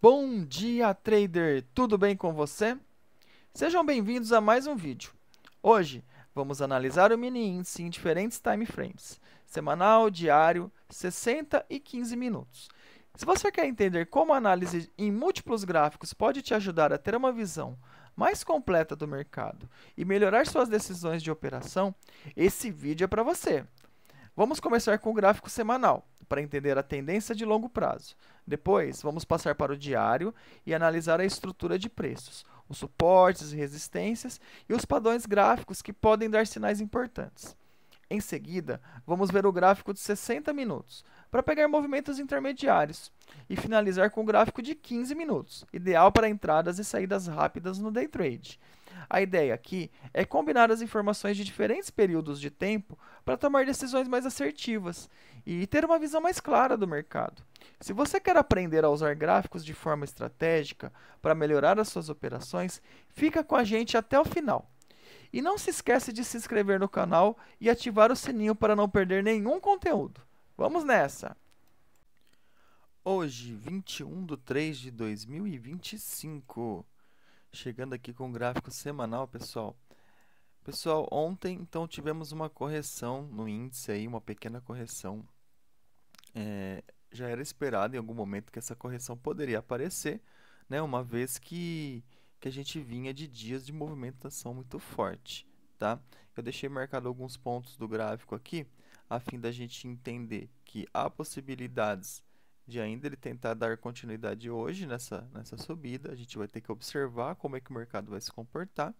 Bom dia, trader! Tudo bem com você? Sejam bem-vindos a mais um vídeo. Hoje, vamos analisar o mini índice em diferentes time frames, semanal, diário, 60 e 15 minutos. Se você quer entender como a análise em múltiplos gráficos pode te ajudar a ter uma visão mais completa do mercado e melhorar suas decisões de operação, esse vídeo é para você. Vamos começar com o gráfico semanal, para entender a tendência de longo prazo. Depois, vamos passar para o diário e analisar a estrutura de preços, os suportes e resistências e os padrões gráficos que podem dar sinais importantes. Em seguida, vamos ver o gráfico de 60 minutos, para pegar movimentos intermediários, e finalizar com o gráfico de 15 minutos, ideal para entradas e saídas rápidas no day trade. A ideia aqui é combinar as informações de diferentes períodos de tempo para tomar decisões mais assertivas e ter uma visão mais clara do mercado. Se você quer aprender a usar gráficos de forma estratégica para melhorar as suas operações, fica com a gente até o final. E não se esquece de se inscrever no canal e ativar o sininho para não perder nenhum conteúdo. Vamos nessa! Hoje, 21/3/2025. Chegando aqui com o gráfico semanal, pessoal. Pessoal, ontem, então, tivemos uma correção no índice aí, uma pequena correção. Já era esperado em algum momento que essa correção poderia aparecer, né? Uma vez que a gente vinha de dias de movimentação muito forte, tá? Eu deixei marcado alguns pontos do gráfico aqui, a fim da gente entender que há possibilidades de ainda ele tentar dar continuidade hoje nessa subida. A gente vai ter que observar como é que o mercado vai se comportar,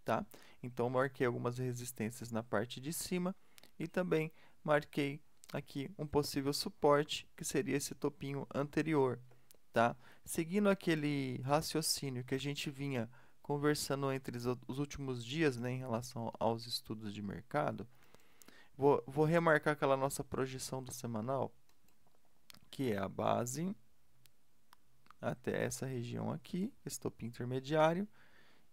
tá? Então, marquei algumas resistências na parte de cima e também marquei aqui um possível suporte, que seria esse topinho anterior, tá? Seguindo aquele raciocínio que a gente vinha conversando entre os últimos dias, né, em relação aos estudos de mercado, vou remarcar aquela nossa projeção do semanal, que é a base até essa região aqui, esse topinho intermediário,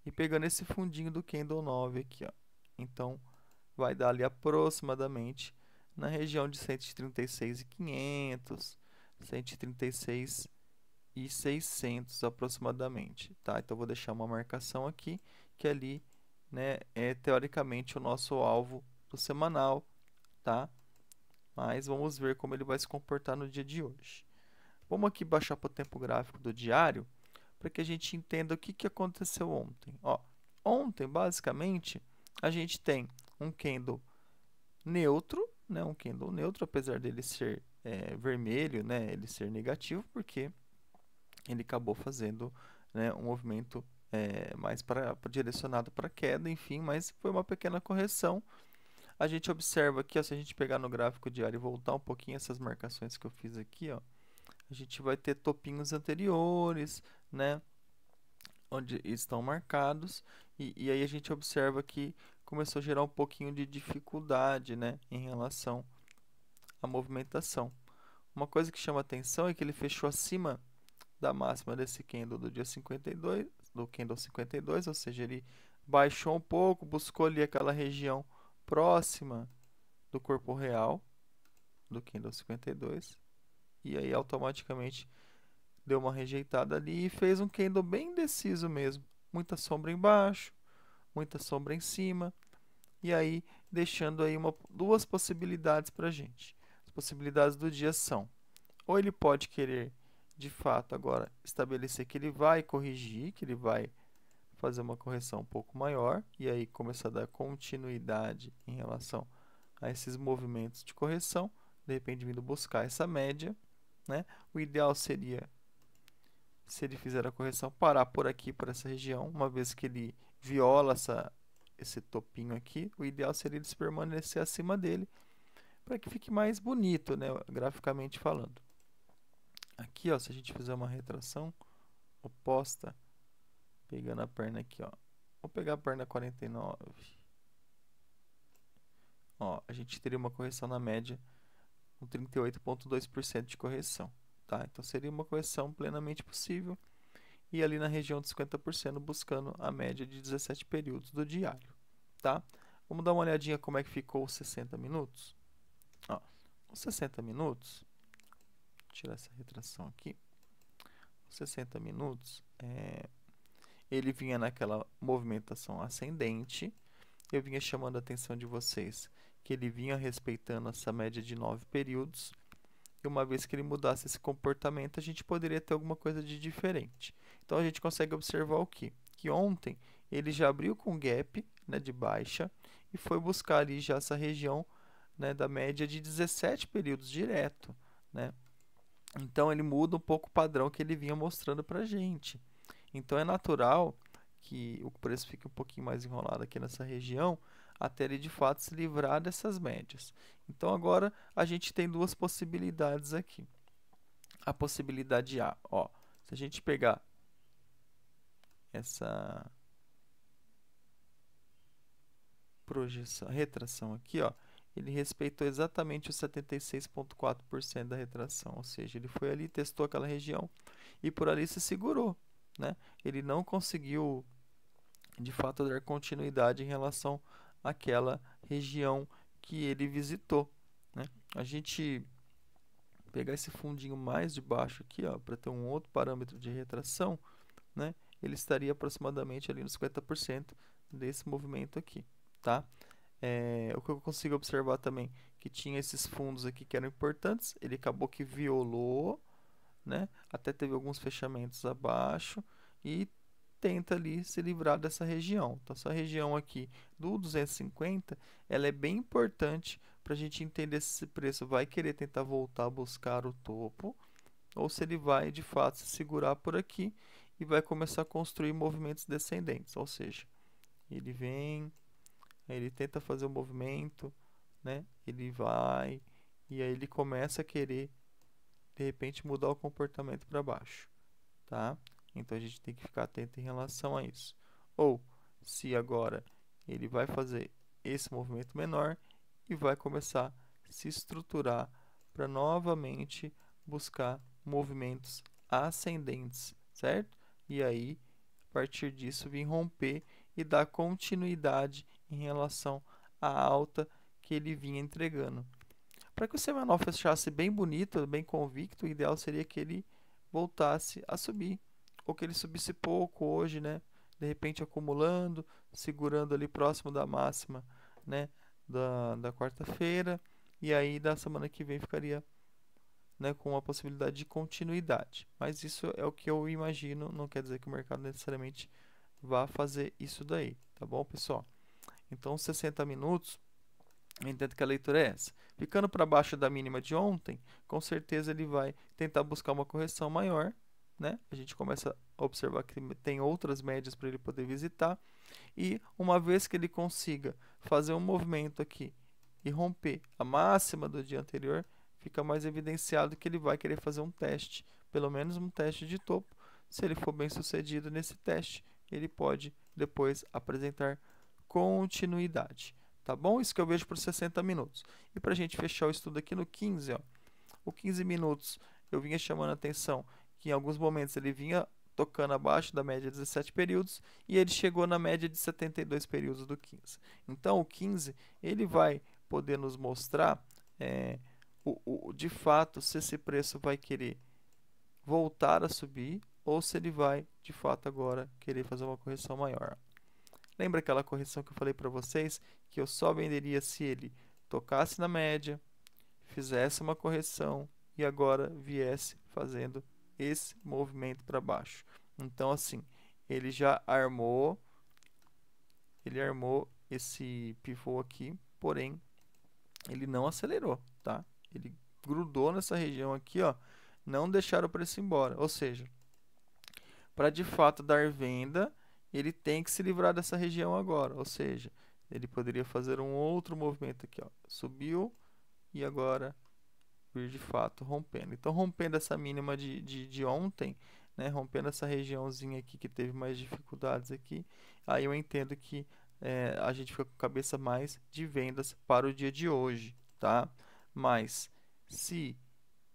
e pegando esse fundinho do candle 9 aqui, ó. Então, vai dar ali aproximadamente na região de 136.500, 136.600 aproximadamente, tá? Então, vou deixar uma marcação aqui, que ali, né, é teoricamente o nosso alvo do semanal, tá? Mas vamos ver como ele vai se comportar no dia de hoje. Vamos aqui baixar para o tempo gráfico do diário, para que a gente entenda o que aconteceu ontem. Ó, ontem, basicamente, a gente tem um candle neutro, né? Um candle neutro, apesar dele ser vermelho, né? Ele ser negativo, porque ele acabou fazendo, né, um movimento mais direcionado para queda, enfim, mas foi uma pequena correção. A gente observa aqui, ó, se a gente pegar no gráfico diário e voltar um pouquinho essas marcações que eu fiz aqui, ó, a gente vai ter topinhos anteriores, né, onde estão marcados, e aí a gente observa que começou a gerar um pouquinho de dificuldade, né, em relação à movimentação. Uma coisa que chama atenção é que ele fechou acima da máxima desse candle do dia 52, do candle 52, ou seja, ele baixou um pouco, buscou ali aquela região próxima do corpo real do candle 52, e aí automaticamente deu uma rejeitada ali e fez um candle bem indeciso mesmo. Muita sombra embaixo, muita sombra em cima, e aí deixando aí duas possibilidades para a gente. As possibilidades do dia são: ou ele pode querer, de fato, agora estabelecer que ele vai corrigir, que ele vai fazer uma correção um pouco maior, e aí começar a dar continuidade em relação a esses movimentos de correção, de repente vindo buscar essa média, né? O ideal seria, se ele fizer a correção, parar por aqui, por essa região, uma vez que ele viola esse topinho aqui, o ideal seria ele se permanecer acima dele, para que fique mais bonito, né, graficamente falando. Aqui, ó, se a gente fizer uma retração oposta, pegando a perna aqui, ó, vou pegar a perna 49, ó, a gente teria uma correção na média com 38,2% de correção, tá? Então seria uma correção plenamente possível, e ali na região de 50% buscando a média de 17 períodos do diário, tá? Vamos dar uma olhadinha como é que ficou os 60 minutos. Ó, os 60 minutos, vou tirar essa retração aqui. Os 60 minutos, ele vinha naquela movimentação ascendente. Eu vinha chamando a atenção de vocês que ele vinha respeitando essa média de 9 períodos. E uma vez que ele mudasse esse comportamento, a gente poderia ter alguma coisa de diferente. Então, a gente consegue observar o quê? Que ontem ele já abriu com gap, né, de baixa e foi buscar ali já essa região, né, da média de 17 períodos direto, né? Então, ele muda um pouco o padrão que ele vinha mostrando para a gente. Então, é natural que o preço fique um pouquinho mais enrolado aqui nessa região, até ele de fato se livrar dessas médias. Então, agora a gente tem duas possibilidades aqui. A possibilidade A, ó, se a gente pegar essa projeção, retração aqui, ó, ele respeitou exatamente os 76,4% da retração, ou seja, ele foi ali, testou aquela região e por ali se segurou, né? Ele não conseguiu, de fato, dar continuidade em relação àquela região que ele visitou, né? A gente pegar esse fundinho mais de baixo aqui, ó, para ter um outro parâmetro de retração, né? Ele estaria aproximadamente ali nos 50% desse movimento aqui, tá? O que eu consigo observar também, que tinha esses fundos aqui que eram importantes, ele acabou que violou, né? Até teve alguns fechamentos abaixo e tenta ali se livrar dessa região. Então, essa região aqui do 250, ela é bem importante para a gente entender se esse preço vai querer tentar voltar a buscar o topo ou se ele vai de fato se segurar por aqui e vai começar a construir movimentos descendentes, ou seja, ele vem, ele tenta fazer o movimento, né? Ele vai e aí ele começa a querer de repente mudar o comportamento para baixo, tá? Então a gente tem que ficar atento em relação a isso. Ou se agora ele vai fazer esse movimento menor e vai começar a se estruturar para novamente buscar movimentos ascendentes, certo? E aí, a partir disso, vir romper e dar continuidade em relação à alta que ele vinha entregando. Para que o semanal fechasse bem bonito, bem convicto, o ideal seria que ele voltasse a subir, ou que ele subisse pouco hoje, né? De repente acumulando, segurando ali próximo da máxima, né? Da quarta-feira, e aí da semana que vem ficaria, né, com uma possibilidade de continuidade. Mas isso é o que eu imagino, não quer dizer que o mercado necessariamente vá fazer isso daí, tá bom, pessoal? Então, 60 minutos, eu entendo que a leitura é essa. Ficando para baixo da mínima de ontem, com certeza ele vai tentar buscar uma correção maior, né? A gente começa a observar que tem outras médias para ele poder visitar. E uma vez que ele consiga fazer um movimento aqui e romper a máxima do dia anterior, fica mais evidenciado que ele vai querer fazer um teste, pelo menos um teste de topo. Se ele for bem sucedido nesse teste, ele pode depois apresentar continuidade. Tá bom? Isso que eu vejo por 60 minutos. E para a gente fechar o estudo aqui no 15, ó, o 15 minutos eu vinha chamando a atenção que em alguns momentos ele vinha tocando abaixo da média de 17 períodos e ele chegou na média de 72 períodos do 15. Então, o 15 ele vai poder nos mostrar de fato se esse preço vai querer voltar a subir ou se ele vai de fato agora querer fazer uma correção maior. Lembra aquela correção que eu falei para vocês que eu só venderia se ele tocasse na média, fizesse uma correção e agora viesse fazendo esse movimento para baixo. Então, assim, ele já armou, esse pivô aqui, porém, ele não acelerou, tá? Ele grudou nessa região aqui, ó, não deixar o preço embora. Ou seja, para de fato dar venda, ele tem que se livrar dessa região agora. Ou seja, ele poderia fazer um outro movimento aqui, ó, subiu e agora vir de fato rompendo. Então, rompendo essa mínima de ontem, né, rompendo essa regiãozinha aqui que teve mais dificuldades aqui, aí eu entendo que a gente fica com a cabeça mais de vendas para o dia de hoje, tá? Mas se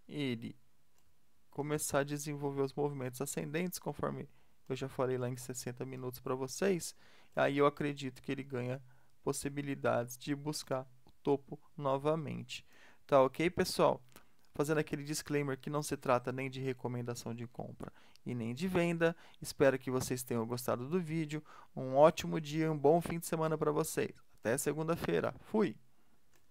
ele começar a desenvolver os movimentos ascendentes, conforme eu já falei lá em 60 minutos para vocês, aí eu acredito que ele ganha possibilidades de buscar o topo novamente. Tá ok, pessoal? fazendo aquele disclaimer que não se trata nem de recomendação de compra e nem de venda. Espero que vocês tenham gostado do vídeo. Um ótimo dia, um bom fim de semana para vocês. Até segunda-feira. Fui!